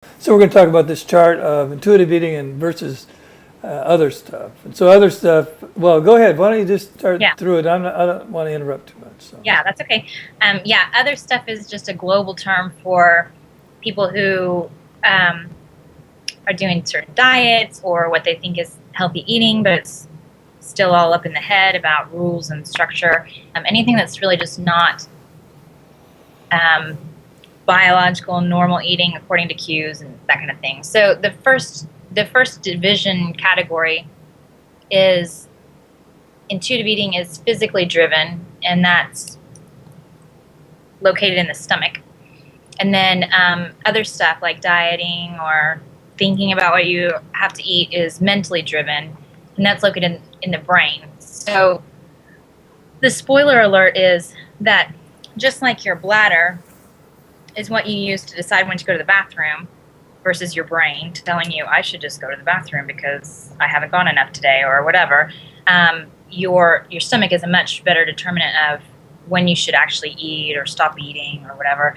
So we're going to talk about this chart of intuitive eating and versus other stuff. And so other stuff, well, go ahead. Why don't you just start Yeah, through it? I don't want to interrupt too much. So. yeah, that's okay. Yeah, other stuff is just a global term for people who are doing certain diets or what they think is healthy eating, but it's still all up in the head about rules and structure. Anything that's really just not um, biological, normal eating according to cues and that kind of thing. So the first division category is intuitive eating is physically driven, and that's located in the stomach. And then other stuff like dieting or thinking about what you have to eat is mentally driven, and that's located in the brain. So the spoiler alert is that just like your bladder is what you use to decide when to go to the bathroom versus your brain telling you, I should just go to the bathroom because I haven't gone enough today or whatever. Your stomach is a much better determinant of when you should actually eat or stop eating or whatever.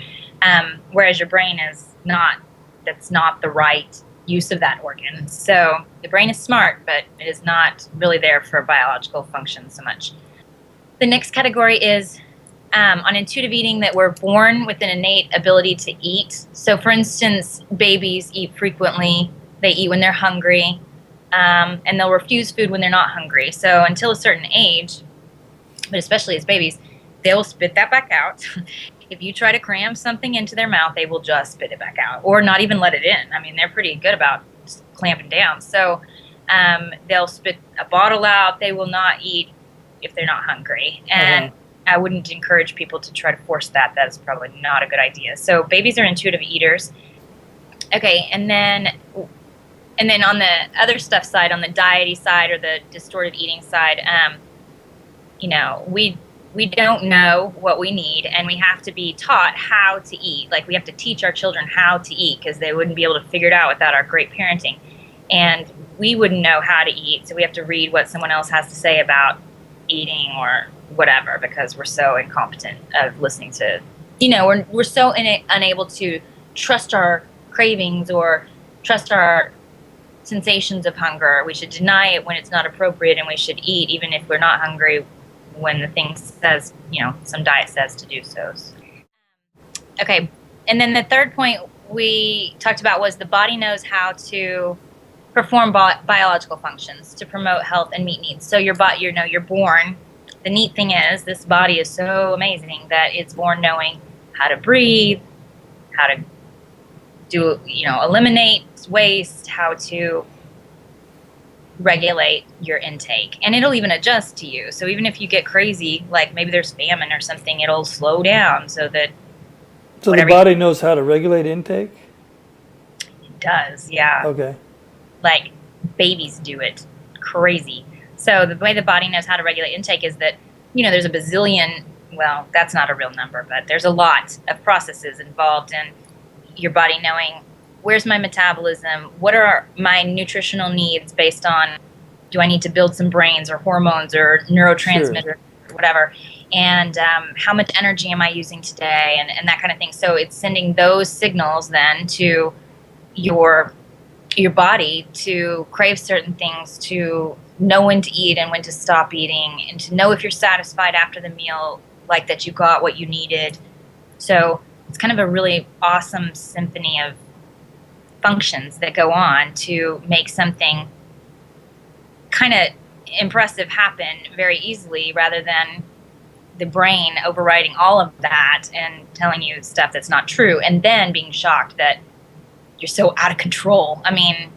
Whereas your brain is not, that's not the right use of that organ. So the brain is smart, but it is not really there for biological function so much. The next category is on intuitive eating, that we're born with an innate ability to eat. So, for instance, babies eat frequently, they eat when they're hungry, and they'll refuse food when they're not hungry. So, until a certain age, but especially as babies, they'll spit that back out. If you try to cram something into their mouth, they will just spit it back out or not even let it in. I mean, they're pretty good about clamping down. So, they'll spit a bottle out. They will not eat if they're not hungry. And I wouldn't encourage people to try to force that. That's probably not a good idea. So babies are intuitive eaters. Okay, and then on the other stuff side, on the diety side or the distorted eating side, we don't know what we need, and we have to be taught how to eat. Like, we have to teach our children how to eat because they wouldn't be able to figure it out without our great parenting. And we wouldn't know how to eat, so we have to read what someone else has to say about eating or whatever because we're so incompetent of listening to, we're so unable to trust our cravings or trust our sensations of hunger. We should deny it when it's not appropriate, and we should eat even if we're not hungry when the thing says, some diet says to do so. Okay, and then the third point we talked about was the body knows how to perform biological functions to promote health and meet needs. So you're born. The neat thing is this body is so amazing that it's born knowing how to breathe, how to do, eliminate waste, how to regulate your intake. And it'll even adjust to you. So even if you get crazy, like maybe there's famine or something, it'll slow down so that So the body knows how to regulate intake? It does, yeah. Okay. Like babies do it. Crazy. So the way the body knows how to regulate intake is that, there's a bazillion, well, that's not a real number, but there's a lot of processes involved in your body knowing where's my metabolism, what are my nutritional needs based on, do I need to build some brains or hormones or neurotransmitters or whatever, and how much energy am I using today, and that kind of thing. So it's sending those signals then to your body to crave certain things, to know when to eat and when to stop eating, and to know if you're satisfied after the meal, like that you got what you needed. So it's kind of a really awesome symphony of functions that go on to make something kind of impressive happen very easily, rather than the brain overriding all of that and telling you stuff that's not true, and then being shocked that you're so out of control. I mean,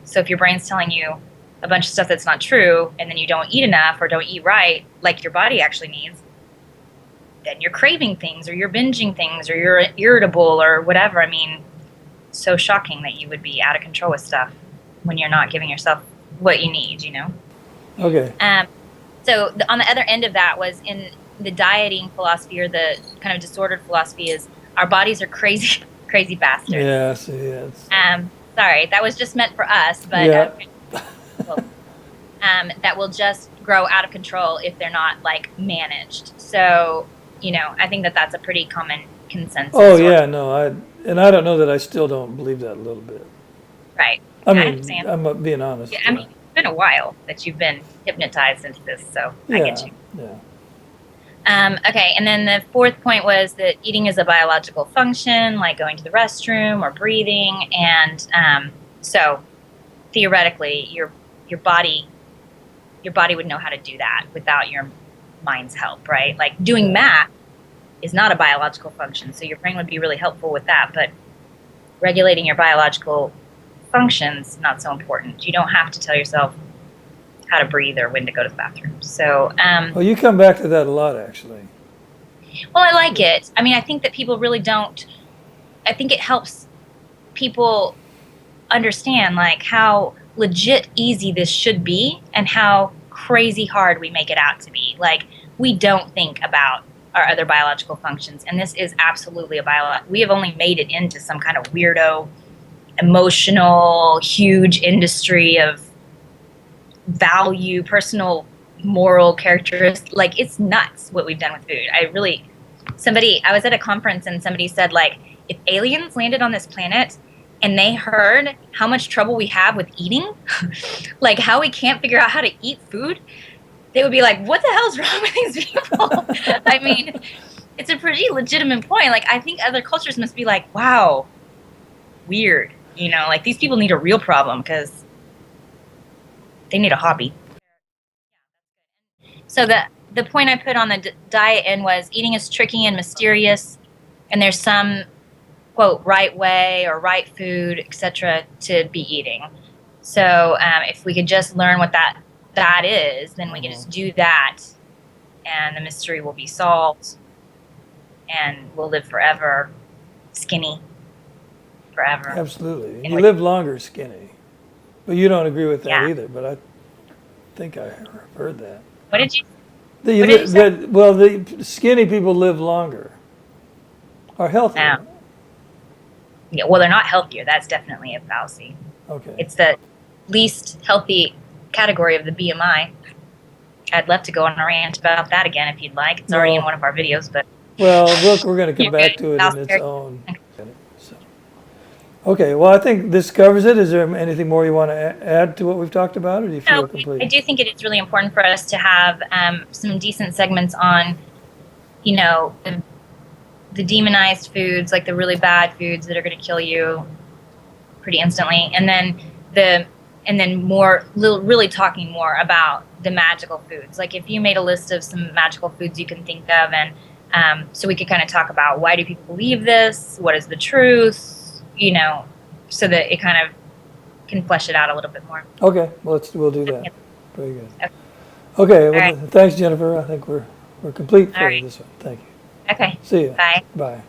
so if your brain's telling you a bunch of stuff that's not true, and then you don't eat enough or don't eat right, like your body actually needs, then you're craving things or you're binging things or you're irritable or whatever. I mean, so shocking that you would be out of control with stuff when you're not giving yourself what you need, Okay. So on the other end of that was in the dieting philosophy, or the kind of disordered philosophy, is our bodies are crazy, crazy bastards. Yes, yes. Sorry, that was just meant for us, but Yeah. that will just grow out of control if they're not managed. So, I think that that's a pretty common consensus. Oh yeah, no, and I don't know that I still don't believe that a little bit. Right. I I mean, understand. I'm being honest. Yeah, I mean, it's been a while that you've been hypnotized into this, so I get you. Yeah. Okay, and then the fourth point was that eating is a biological function, like going to the restroom or breathing, and so theoretically, your body would know how to do that without your mind's help, right? Like doing math is not a biological function, so your brain would be really helpful with that, but regulating your biological functions not so important. You don't have to tell yourself how to breathe or when to go to the bathroom. So, Well, you come back to that a lot, actually. well, I like it. I mean, I think that people really don't. I think it helps people understand like how legit easy this should be and how crazy hard we make it out to be. Like we don't think about our other biological functions, and this is absolutely a we have only made it into some kind of weirdo, emotional, huge industry of value, personal, moral characteristics. Like it's nuts what we've done with food. I was at a conference and somebody said like, if aliens landed on this planet and they heard how much trouble we have with eating, like how we can't figure out how to eat food, they would be like, what the hell's wrong with these people? I mean, it's a pretty legitimate point. Like I think other cultures must be like, wow, weird. You know, like these people need a real problem because they need a hobby. So the point I put on the diet end was eating is tricky and mysterious, and there's some quote right way or right food, etc., to be eating. So if we could just learn what that is, then we can just do that, and the mystery will be solved, and we'll live forever, skinny, forever. Absolutely. You live longer skinny. But you don't agree with that either, but I think I heard that. What did you say? Well, the skinny people live longer, are healthier. Yeah, well, they're not healthier. That's definitely a fallacy. Okay. It's the least healthy category of the BMI. I'd love to go on a rant about that again if you'd like. It's already in one of our videos, but well, look, we're going to come back to it in its own. So. Okay, well, I think this covers it. Is there anything more you want to add to what we've talked about, or do you feel complete? I do think it is really important for us to have some decent segments on, you know, the demonized foods, like the really bad foods that are going to kill you pretty instantly, and then more really talking more about the magical foods. Like if you made a list of some magical foods you can think of, and so we could kind of talk about why do people believe this, what is the truth, you know, so that it kind of can flesh it out a little bit more. Okay, well, we'll do that. Very good. Okay, well, thanks, Jennifer. I think we're complete for this one. Thank you. Okay. See you. Bye. Bye.